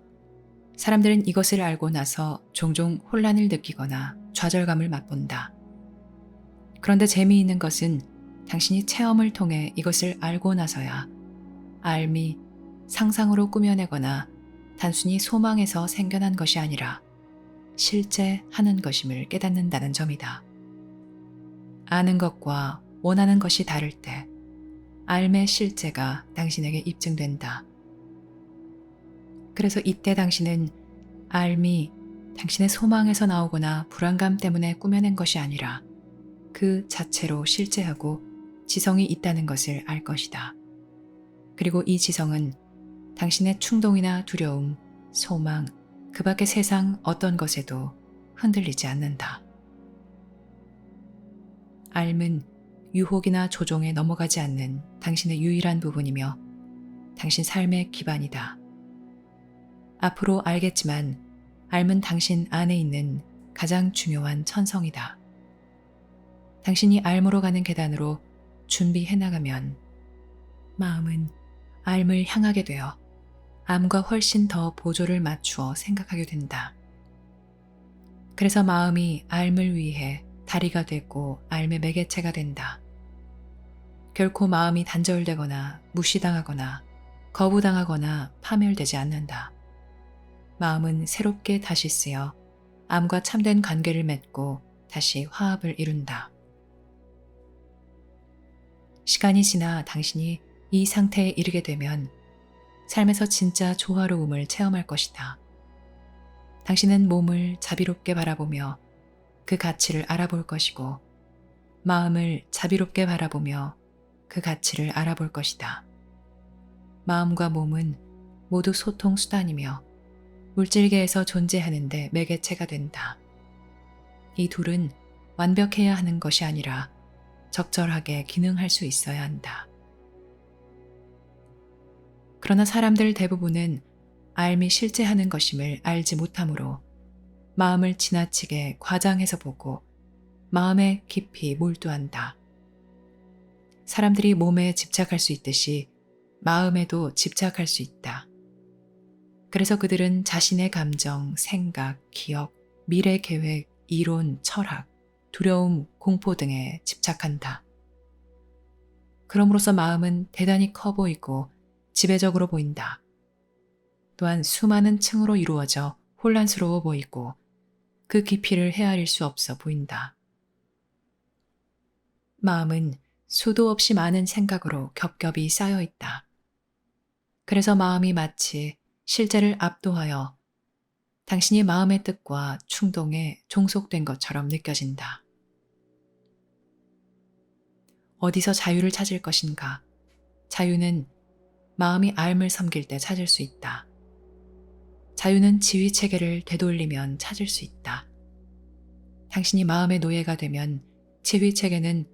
S1: 사람들은 이것을 알고 나서 종종 혼란을 느끼거나 좌절감을 맛본다. 그런데 재미있는 것은 당신이 체험을 통해 이것을 알고 나서야 알미 상상으로 꾸며내거나 단순히 소망에서 생겨난 것이 아니라 실제 하는 것임을 깨닫는다는 점이다. 아는 것과 원하는 것이 다를 때 알의 실제가 당신에게 입증된다. 그래서 이때 당신은 알미 당신의 소망에서 나오거나 불안감 때문에 꾸며낸 것이 아니라 그 자체로 실제하고 지성이 있다는 것을 알 것이다. 그리고 이 지성은 당신의 충동이나 두려움, 소망, 그 밖의 세상 어떤 것에도 흔들리지 않는다. 알은 유혹이나 조종에 넘어가지 않는 당신의 유일한 부분이며 당신 삶의 기반이다. 앞으로 알겠지만 알은 당신 안에 있는 가장 중요한 천성이다. 당신이 알무로 가는 계단으로 준비해 나가면 마음은 알을 향하게 되어 암과 훨씬 더 보조를 맞추어 생각하게 된다. 그래서 마음이 알을 위해 다리가 되고 알의 매개체가 된다. 결코 마음이 단절되거나 무시당하거나 거부당하거나 파멸되지 않는다. 마음은 새롭게 다시 쓰여 암과 참된 관계를 맺고 다시 화합을 이룬다. 시간이 지나 당신이 이 상태에 이르게 되면 삶에서 진짜 조화로움을 체험할 것이다. 당신은 몸을 자비롭게 바라보며 그 가치를 알아볼 것이고 마음을 자비롭게 바라보며 그 가치를 알아볼 것이다. 마음과 몸은 모두 소통 수단이며 물질계에서 존재하는데 매개체가 된다. 이 둘은 완벽해야 하는 것이 아니라 적절하게 기능할 수 있어야 한다. 그러나 사람들 대부분은 알미 실제하는 것임을 알지 못하므로 마음을 지나치게 과장해서 보고 마음에 깊이 몰두한다. 사람들이 몸에 집착할 수 있듯이 마음에도 집착할 수 있다. 그래서 그들은 자신의 감정, 생각, 기억, 미래 계획, 이론, 철학, 두려움, 공포 등에 집착한다. 그럼으로써 마음은 대단히 커 보이고 지배적으로 보인다. 또한 수많은 층으로 이루어져 혼란스러워 보이고 그 깊이를 헤아릴 수 없어 보인다. 마음은 수도 없이 많은 생각으로 겹겹이 쌓여 있다. 그래서 마음이 마치 실제를 압도하여 당신이 마음의 뜻과 충동에 종속된 것처럼 느껴진다. 어디서 자유를 찾을 것인가? 자유는 마음이 알을 섬길 때 찾을 수 있다. 자유는 지휘 체계를 되돌리면 찾을 수 있다. 당신이 마음의 노예가 되면 지휘 체계는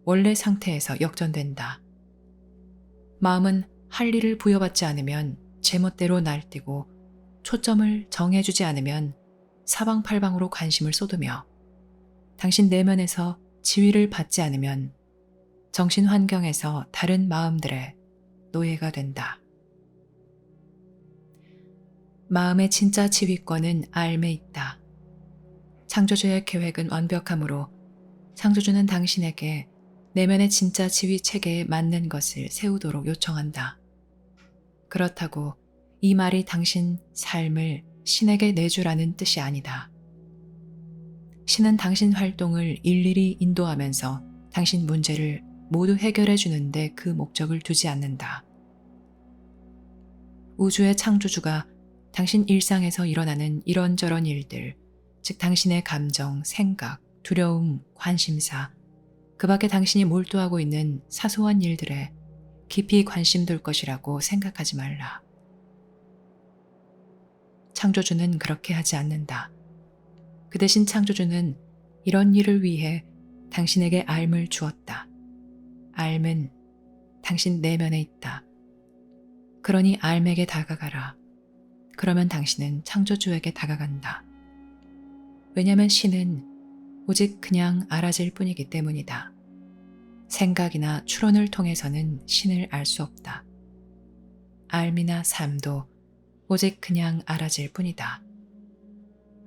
S1: 원래 상태에서 역전된다. 마음은 할 일을 부여받지 않으면 제멋대로 날뛰고 초점을 정해주지 않으면 사방팔방으로 관심을 쏟으며 당신 내면에서 지휘를 받지 않으면 정신 환경에서 다른 마음들의 노예가 된다. 마음의 진짜 지휘권은 알에 있다. 창조주의 계획은 완벽하므로 창조주는 당신에게 내면의 진짜 지위 체계에 맞는 것을 세우도록 요청한다. 그렇다고 이 말이 당신 삶을 신에게 내주라는 뜻이 아니다. 신은 당신 활동을 일일이 인도하면서 당신 문제를 모두 해결해 주는데 그 목적을 두지 않는다. 우주의 창조주가 당신 일상에서 일어나는 이런저런 일들, 즉 당신의 감정, 생각, 두려움, 관심사, 그 밖에 당신이 몰두하고 있는 사소한 일들에 깊이 관심 둘 것이라고 생각하지 말라. 창조주는 그렇게 하지 않는다. 그 대신 창조주는 이런 일을 위해 당신에게 알을 주었다. 알은 당신 내면에 있다. 그러니 알에게 다가가라. 그러면 당신은 창조주에게 다가간다. 왜냐하면 신은 오직 그냥 알아질 뿐이기 때문이다. 생각이나 추론을 통해서는 신을 알 수 없다. 알미나 삶도 오직 그냥 알아질 뿐이다.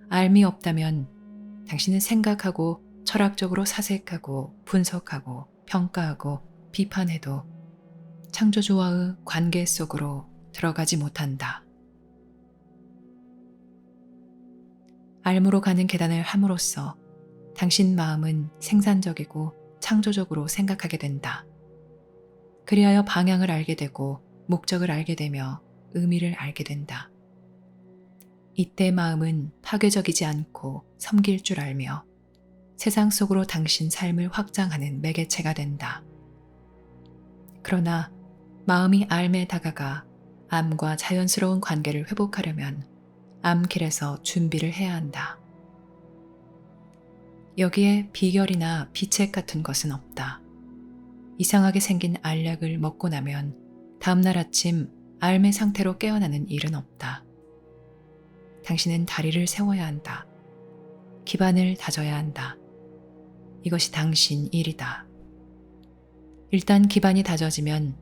S1: 알미 없다면 당신은 생각하고 철학적으로 사색하고 분석하고 평가하고 비판해도 창조주와의 관계 속으로 들어가지 못한다. 알무로 가는 계단을 함으로써 당신 마음은 생산적이고 창조적으로 생각하게 된다. 그리하여 방향을 알게 되고 목적을 알게 되며 의미를 알게 된다. 이때 마음은 파괴적이지 않고 섬길 줄 알며 세상 속으로 당신 삶을 확장하는 매개체가 된다. 그러나 마음이 암에 다가가 암과 자연스러운 관계를 회복하려면 암길에서 준비를 해야 한다. 여기에 비결이나 비책 같은 것은 없다. 이상하게 생긴 알약을 먹고 나면 다음날 아침 암의 상태로 깨어나는 일은 없다. 당신은 다리를 세워야 한다. 기반을 다져야 한다. 이것이 당신 일이다. 일단 기반이 다져지면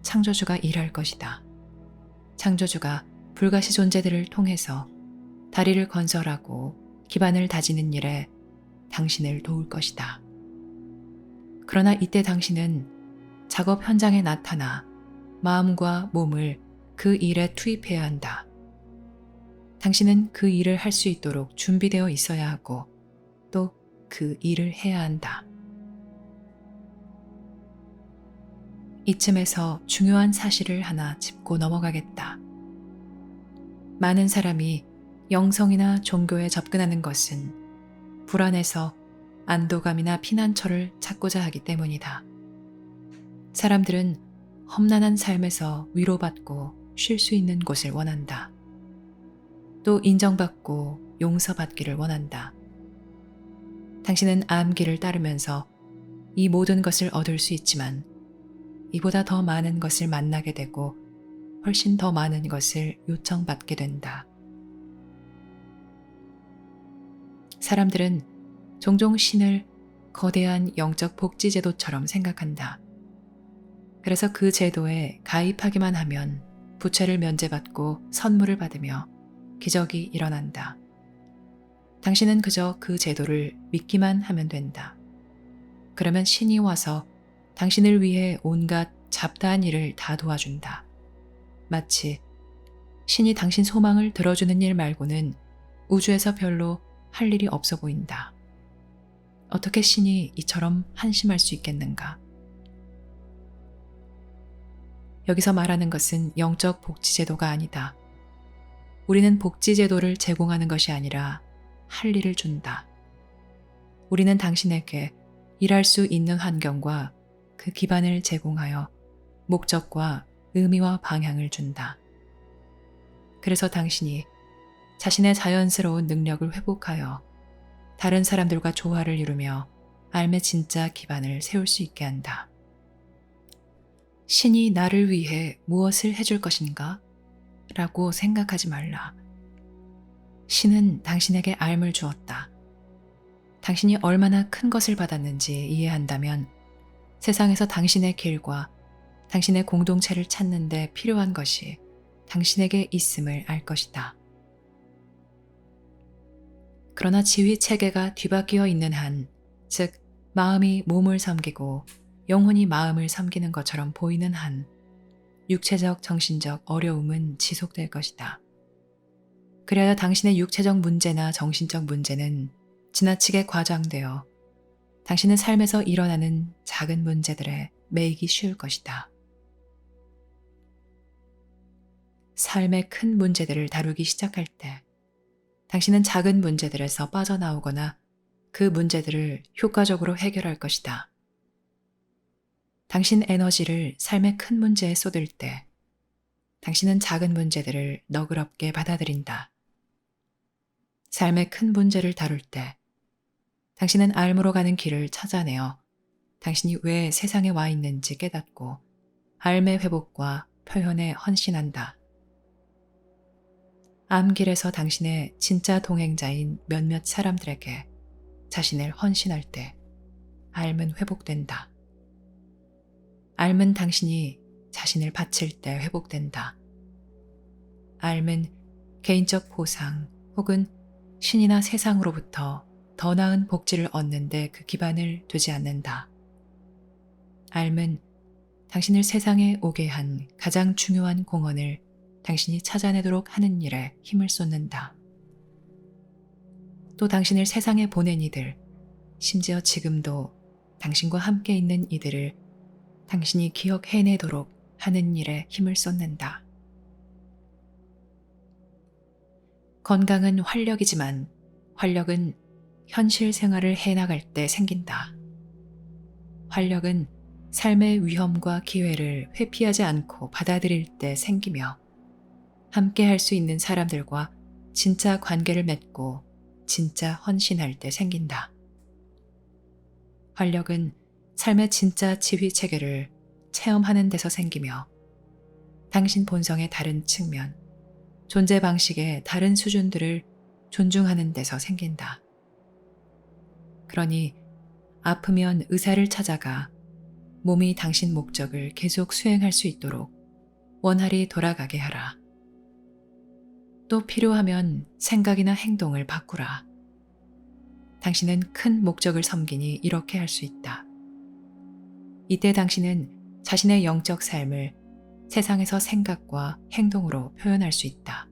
S1: 창조주가 일할 것이다. 창조주가 불가시 존재들을 통해서 다리를 건설하고 기반을 다지는 일에 당신을 도울 것이다. 그러나 이때 당신은 작업 현장에 나타나 마음과 몸을 그 일에 투입해야 한다. 당신은 그 일을 할 수 있도록 준비되어 있어야 하고 또 그 일을 해야 한다. 이쯤에서 중요한 사실을 하나 짚고 넘어가겠다. 많은 사람이 영성이나 종교에 접근하는 것은 불안해서 안도감이나 피난처를 찾고자 하기 때문이다. 사람들은 험난한 삶에서 위로받고 쉴 수 있는 곳을 원한다. 또 인정받고 용서받기를 원한다. 당신은 암길을 따르면서 이 모든 것을 얻을 수 있지만 이보다 더 많은 것을 만나게 되고 훨씬 더 많은 것을 요청받게 된다. 사람들은 종종 신을 거대한 영적 복지 제도처럼 생각한다. 그래서 그 제도에 가입하기만 하면 부채를 면제받고 선물을 받으며 기적이 일어난다. 당신은 그저 그 제도를 믿기만 하면 된다. 그러면 신이 와서 당신을 위해 온갖 잡다한 일을 다 도와준다. 마치 신이 당신 소망을 들어주는 일 말고는 우주에서 별로 할 일이 없어 보인다. 어떻게 신이 이처럼 한심할 수 있겠는가? 여기서 말하는 것은 영적 복지제도가 아니다. 우리는 복지제도를 제공하는 것이 아니라 할 일을 준다. 우리는 당신에게 일할 수 있는 환경과 그 기반을 제공하여 목적과 의미와 방향을 준다. 그래서 당신이 자신의 자연스러운 능력을 회복하여 다른 사람들과 조화를 이루며 삶의 진짜 기반을 세울 수 있게 한다. 신이 나를 위해 무엇을 해줄 것인가? 라고 생각하지 말라. 신은 당신에게 알을 주었다. 당신이 얼마나 큰 것을 받았는지 이해한다면 세상에서 당신의 길과 당신의 공동체를 찾는 데 필요한 것이 당신에게 있음을 알 것이다. 그러나 지위 체계가 뒤바뀌어 있는 한, 즉 마음이 몸을 섬기고 영혼이 마음을 섬기는 것처럼 보이는 한 육체적, 정신적 어려움은 지속될 것이다. 그래야 당신의 육체적 문제나 정신적 문제는 지나치게 과장되어 당신의 삶에서 일어나는 작은 문제들에 매이기 쉬울 것이다. 삶의 큰 문제들을 다루기 시작할 때 당신은 작은 문제들에서 빠져나오거나 그 문제들을 효과적으로 해결할 것이다. 당신 에너지를 삶의 큰 문제에 쏟을 때 당신은 작은 문제들을 너그럽게 받아들인다. 삶의 큰 문제를 다룰 때 당신은 알므로 가는 길을 찾아내어 당신이 왜 세상에 와 있는지 깨닫고 삶의 회복과 표현에 헌신한다. 암길에서 당신의 진짜 동행자인 몇몇 사람들에게 자신을 헌신할 때 삶은 회복된다. 삶은 당신이 자신을 바칠 때 회복된다. 삶은 개인적 보상 혹은 신이나 세상으로부터 더 나은 복지를 얻는 데 그 기반을 두지 않는다. 삶은 당신을 세상에 오게 한 가장 중요한 공헌을 당신이 찾아내도록 하는 일에 힘을 쏟는다. 또 당신을 세상에 보낸 이들, 심지어 지금도 당신과 함께 있는 이들을 당신이 기억해내도록 하는 일에 힘을 쏟는다. 건강은 활력이지만 활력은 현실 생활을 해나갈 때 생긴다. 활력은 삶의 위험과 기회를 회피하지 않고 받아들일 때 생기며 함께 할 수 있는 사람들과 진짜 관계를 맺고 진짜 헌신할 때 생긴다. 활력은 삶의 진짜 지휘 체계를 체험하는 데서 생기며 당신 본성의 다른 측면, 존재 방식의 다른 수준들을 존중하는 데서 생긴다. 그러니 아프면 의사를 찾아가 몸이 당신 목적을 계속 수행할 수 있도록 원활히 돌아가게 하라. 또 필요하면 생각이나 행동을 바꾸라. 당신은 큰 목적을 섬기니 이렇게 할 수 있다. 이때 당신은 자신의 영적 삶을 세상에서 생각과 행동으로 표현할 수 있다.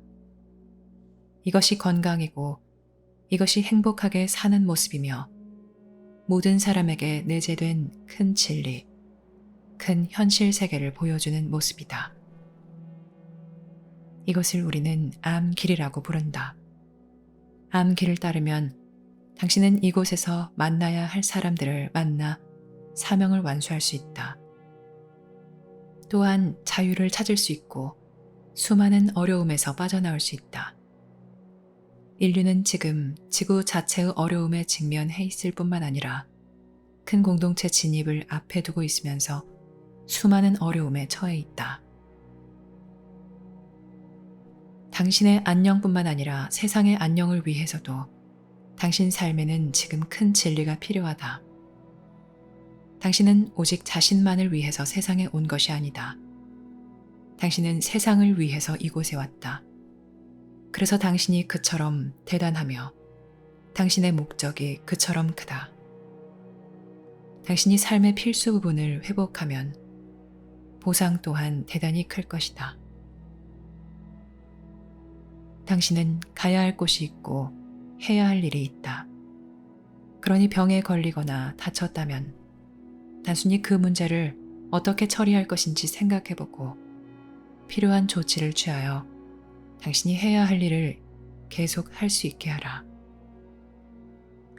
S1: 이것이 건강이고 이것이 행복하게 사는 모습이며 모든 사람에게 내재된 큰 진리, 큰 현실 세계를 보여주는 모습이다. 이것을 우리는 암길이라고 부른다. 암길을 따르면 당신은 이곳에서 만나야 할 사람들을 만나 사명을 완수할 수 있다. 또한 자유를 찾을 수 있고 수많은 어려움에서 빠져나올 수 있다. 인류는 지금 지구 자체의 어려움에 직면해 있을 뿐만 아니라 큰 공동체 진입을 앞에 두고 있으면서 수많은 어려움에 처해 있다. 당신의 안녕뿐만 아니라 세상의 안녕을 위해서도 당신 삶에는 지금 큰 진리가 필요하다. 당신은 오직 자신만을 위해서 세상에 온 것이 아니다. 당신은 세상을 위해서 이곳에 왔다. 그래서 당신이 그처럼 대단하며 당신의 목적이 그처럼 크다. 당신이 삶의 필수 부분을 회복하면 보상 또한 대단히 클 것이다. 당신은 가야 할 곳이 있고 해야 할 일이 있다. 그러니 병에 걸리거나 다쳤다면 단순히 그 문제를 어떻게 처리할 것인지 생각해보고 필요한 조치를 취하여 당신이 해야 할 일을 계속 할 수 있게 하라.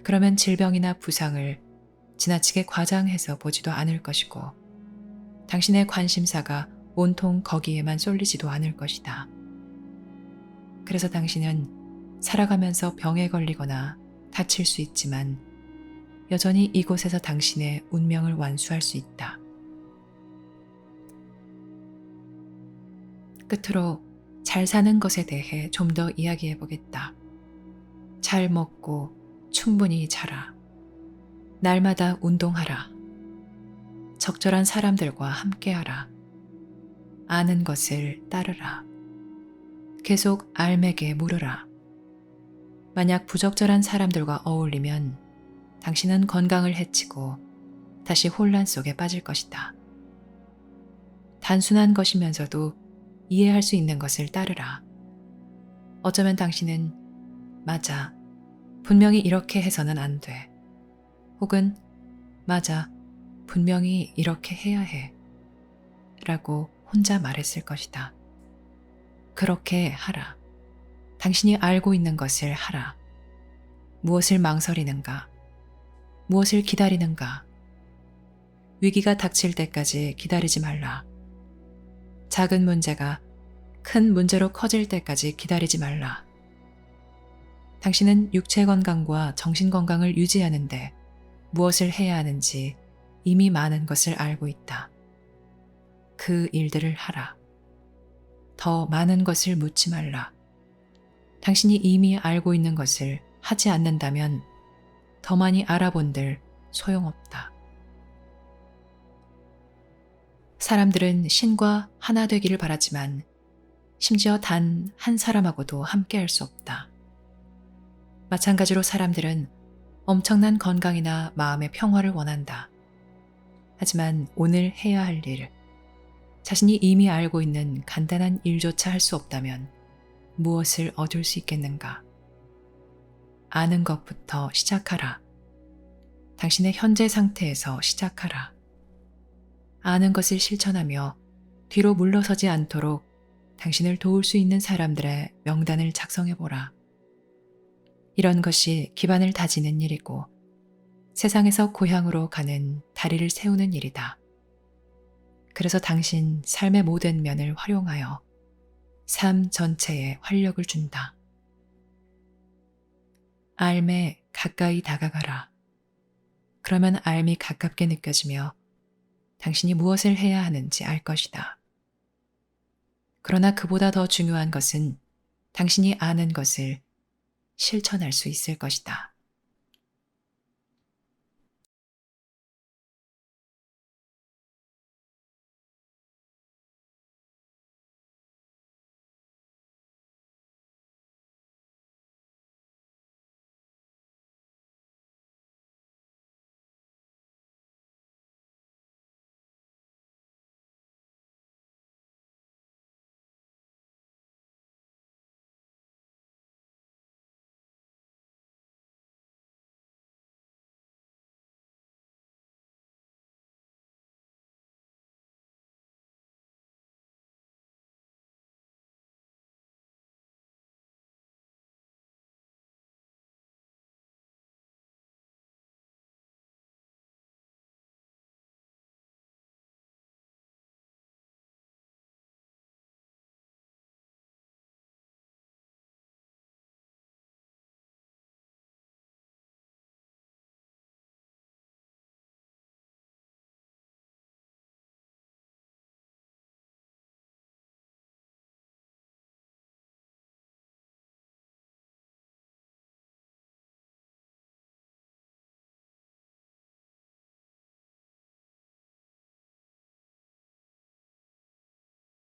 S1: 그러면 질병이나 부상을 지나치게 과장해서 보지도 않을 것이고 당신의 관심사가 온통 거기에만 쏠리지도 않을 것이다. 그래서 당신은 살아가면서 병에 걸리거나 다칠 수 있지만 여전히 이곳에서 당신의 운명을 완수할 수 있다. 끝으로 잘 사는 것에 대해 좀 더 이야기해 보겠다. 잘 먹고 충분히 자라. 날마다 운동하라. 적절한 사람들과 함께하라. 아는 것을 따르라. 계속 알맥에 물으라. 만약 부적절한 사람들과 어울리면 당신은 건강을 해치고 다시 혼란 속에 빠질 것이다. 단순한 것이면서도 이해할 수 있는 것을 따르라. 어쩌면 당신은 맞아, 분명히 이렇게 해서는 안 돼. 혹은 맞아, 분명히 이렇게 해야 해. 라고 혼자 말했을 것이다. 그렇게 하라. 당신이 알고 있는 것을 하라. 무엇을 망설이는가? 무엇을 기다리는가? 위기가 닥칠 때까지 기다리지 말라. 작은 문제가 큰 문제로 커질 때까지 기다리지 말라. 당신은 육체 건강과 정신 건강을 유지하는데 무엇을 해야 하는지 이미 많은 것을 알고 있다. 그 일들을 하라. 더 많은 것을 묻지 말라. 당신이 이미 알고 있는 것을 하지 않는다면 더 많이 알아본들 소용없다. 사람들은 신과 하나 되기를 바라지만 심지어 단 한 사람하고도 함께 할 수 없다. 마찬가지로 사람들은 엄청난 건강이나 마음의 평화를 원한다. 하지만 오늘 해야 할 일, 자신이 이미 알고 있는 간단한 일조차 할 수 없다면 무엇을 얻을 수 있겠는가? 아는 것부터 시작하라. 당신의 현재 상태에서 시작하라. 아는 것을 실천하며 뒤로 물러서지 않도록 당신을 도울 수 있는 사람들의 명단을 작성해보라. 이런 것이 기반을 다지는 일이고 세상에서 고향으로 가는 다리를 세우는 일이다. 그래서 당신 삶의 모든 면을 활용하여 삶 전체에 활력을 준다. 삶에 가까이 다가가라. 그러면 삶이 가깝게 느껴지며 당신이 무엇을 해야 하는지 알 것이다. 그러나 그보다 더 중요한 것은 당신이 아는 것을 실천할 수 있을 것이다.